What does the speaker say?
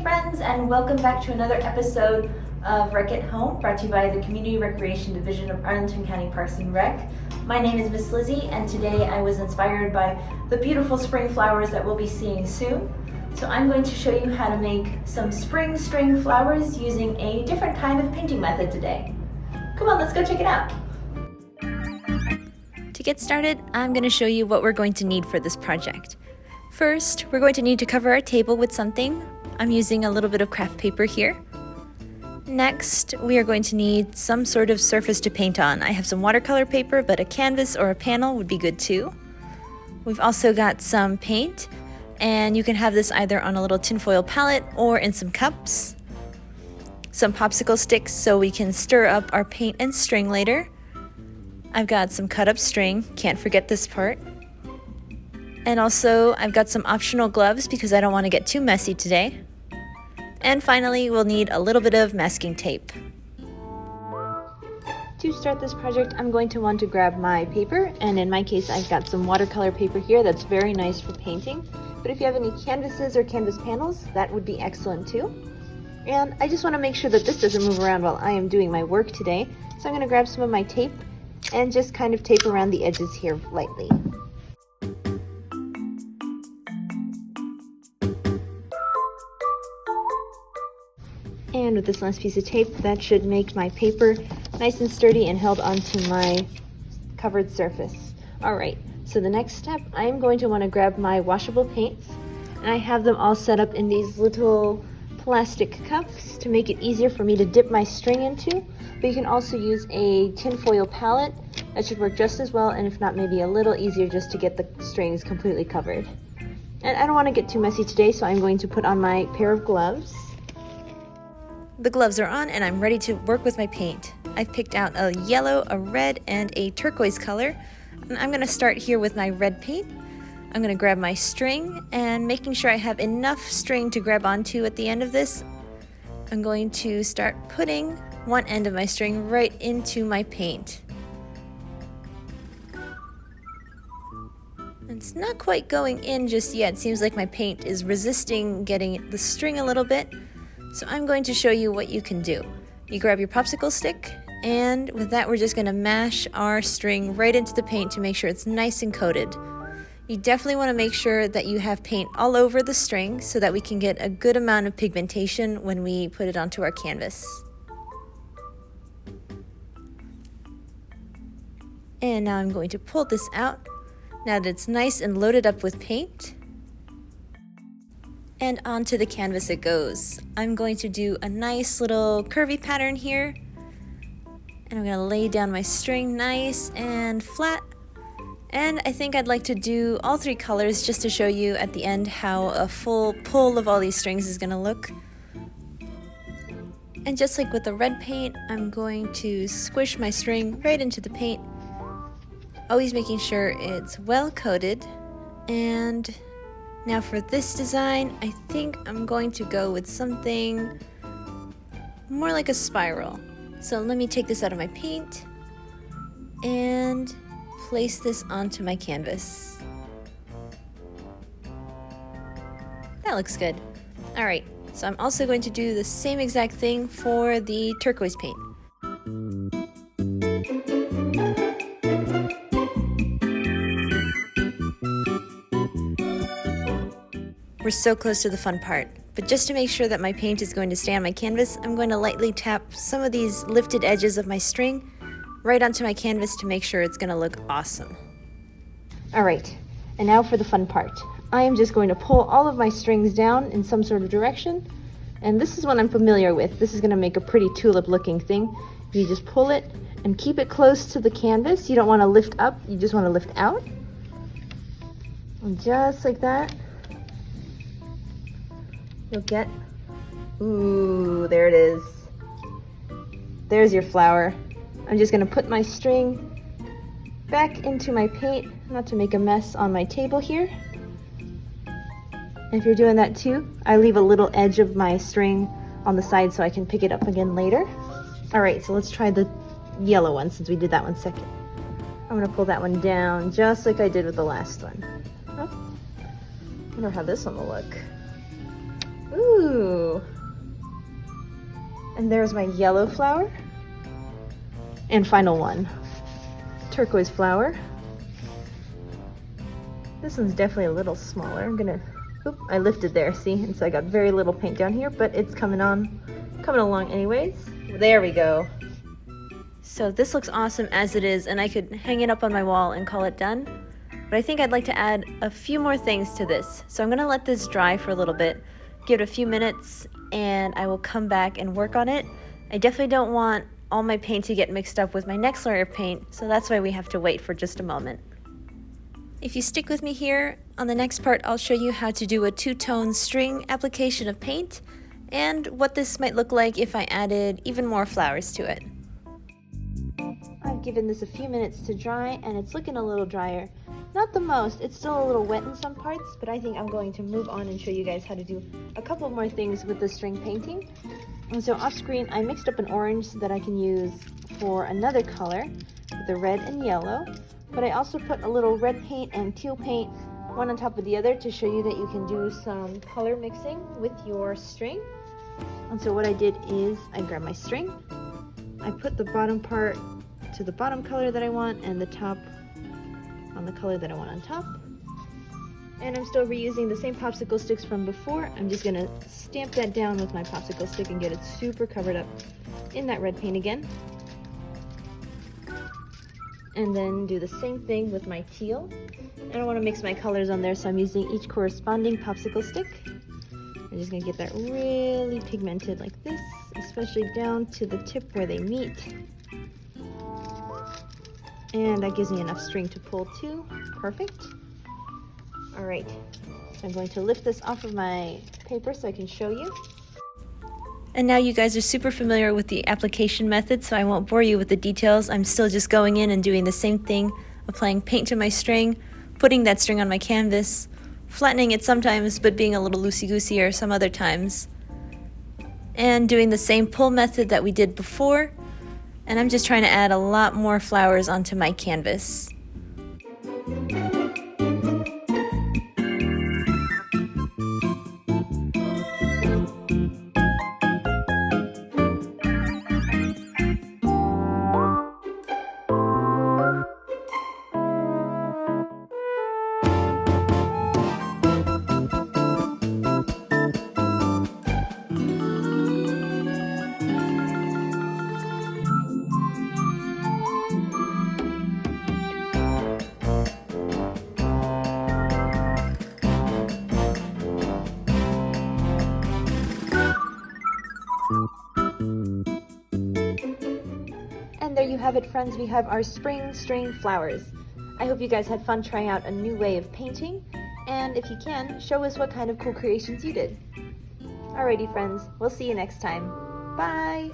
friends, and welcome back to another episode of Rec at Home, brought to you by the Community Recreation Division of Arlington County Parks and Rec. My name is Miss Lizzie, and today I was inspired by the beautiful spring flowers that we'll be seeing soon. So I'm going to show you how to make some spring string flowers using a different kind of painting method today. Come on, let's go check it out. To get started, I'm going to show you what we're going to need for this project. First, we're going to need to cover our table with something. I'm using a little bit of craft paper here. Next, we are going to need some sort of surface to paint on. I have some watercolor paper, but a canvas or a panel would be good too. We've also got some paint, and you can have this either on a little tinfoil palette or in some cups. Some popsicle sticks so we can stir up our paint and string later. I've got some cut up string, can't forget this part. And also, I've got some optional gloves because I don't want to get too messy today. And finally, we'll need a little bit of masking tape. To start this project, I'm going to want to grab my paper, and in my case, I've got some watercolor paper here that's very nice for painting. But if you have any canvases or canvas panels, that would be excellent too. And I just want to make sure that this doesn't move around while I am doing my work today. So I'm going to grab some of my tape and just kind of tape around the edges here lightly. And with this last piece of tape, that should make my paper nice and sturdy and held onto my covered surface. Alright, so the next step, I'm going to want to grab my washable paints, and I have them all set up in these little plastic cups to make it easier for me to dip my string into, but you can also use a tinfoil palette. That should work just as well, and if not, maybe a little easier just to get the strings completely covered. And I don't want to get too messy today, so I'm going to put on my pair of gloves. The gloves are on and I'm ready to work with my paint. I've picked out a yellow, a red, and a turquoise color. And I'm going to start here with my red paint. I'm going to grab my string, and making sure I have enough string to grab onto at the end of this, I'm going to start putting one end of my string right into my paint. It's not quite going in just yet. It seems like my paint is resisting getting the string a little bit. So I'm going to show you what you can do. You grab your popsicle stick, and with that we're just going to mash our string right into the paint to make sure it's nice and coated. You definitely want to make sure that you have paint all over the string so that we can get a good amount of pigmentation when we put it onto our canvas. And now I'm going to pull this out now that it's nice and loaded up with paint. And onto the canvas it goes. I'm going to do a nice little curvy pattern here. And I'm going to lay down my string nice and flat. And I think I'd like to do all three colors just to show you at the end how a full pull of all these strings is going to look. And just like with the red paint, I'm going to squish my string right into the paint. Always making sure it's well coated. And now for this design, I think I'm going to go with something more like a spiral. So let me take this out of my paint and place this onto my canvas. That looks good. Alright, so I'm also going to do the same exact thing for the turquoise paint. We're so close to the fun part, but just to make sure that my paint is going to stay on my canvas, I'm going to lightly tap some of these lifted edges of my string right onto my canvas to make sure it's going to look awesome. Alright, and now for the fun part. I am just going to pull all of my strings down in some sort of direction, and this is one I'm familiar with. This is going to make a pretty tulip looking thing. You just pull it and keep it close to the canvas. You don't want to lift up, you just want to lift out. And just like that. You'll get, ooh, there it is. There's your flower. I'm just gonna put my string back into my paint, not to make a mess on my table here. And if you're doing that too, I leave a little edge of my string on the side so I can pick it up again later. All right, so let's try the yellow one since we did that one second. I'm gonna pull that one down just like I did with the last one. Oh, I wonder how this one will look. Ooh. And there's my yellow flower. And final one, turquoise flower. This one's definitely a little smaller. I'm gonna, oop, I lifted there, see? And so I got very little paint down here, but it's coming along anyways. There we go. So this looks awesome as it is, and I could hang it up on my wall and call it done. But I think I'd like to add a few more things to this. So I'm gonna let this dry for a little bit, give it a few minutes, and I will come back and work on it. I definitely don't want all my paint to get mixed up with my next layer of paint, so that's why we have to wait for just a moment. If you stick with me here, on the next part I'll show you how to do a two-tone string application of paint and what this might look like if I added even more flowers to it. I've given this a few minutes to dry and it's looking a little drier. Not the most, it's still a little wet in some parts, but I think I'm going to move on and show you guys how to do a couple more things with the string painting. And so off screen, I mixed up an orange that I can use for another color, the red and yellow. But I also put a little red paint and teal paint, one on top of the other, to show you that you can do some color mixing with your string. And so what I did is I grabbed my string, I put the bottom part to the bottom color that I want and the top on the color that I want on top. And I'm still reusing the same popsicle sticks from before. I'm just gonna stamp that down with my popsicle stick and get it super covered up in that red paint again. And then do the same thing with my teal. I don't want to mix my colors on there, so I'm using each corresponding popsicle stick. I'm just gonna get that really pigmented like this, especially down to the tip where they meet. And that gives me enough string to pull too. Perfect. All right, so I'm going to lift this off of my paper so I can show you. And now you guys are super familiar with the application method, so I won't bore you with the details. I'm still just going in and doing the same thing, applying paint to my string, putting that string on my canvas, flattening it sometimes, but being a little loosey-goosey some other times, and doing the same pull method that we did before. And I'm just trying to add a lot more flowers onto my canvas. And there you have it, friends. We have our spring string flowers. I hope you guys had fun trying out a new way of painting, and if you can, show us what kind of cool creations you did. Alrighty, friends, we'll see you next time. Bye!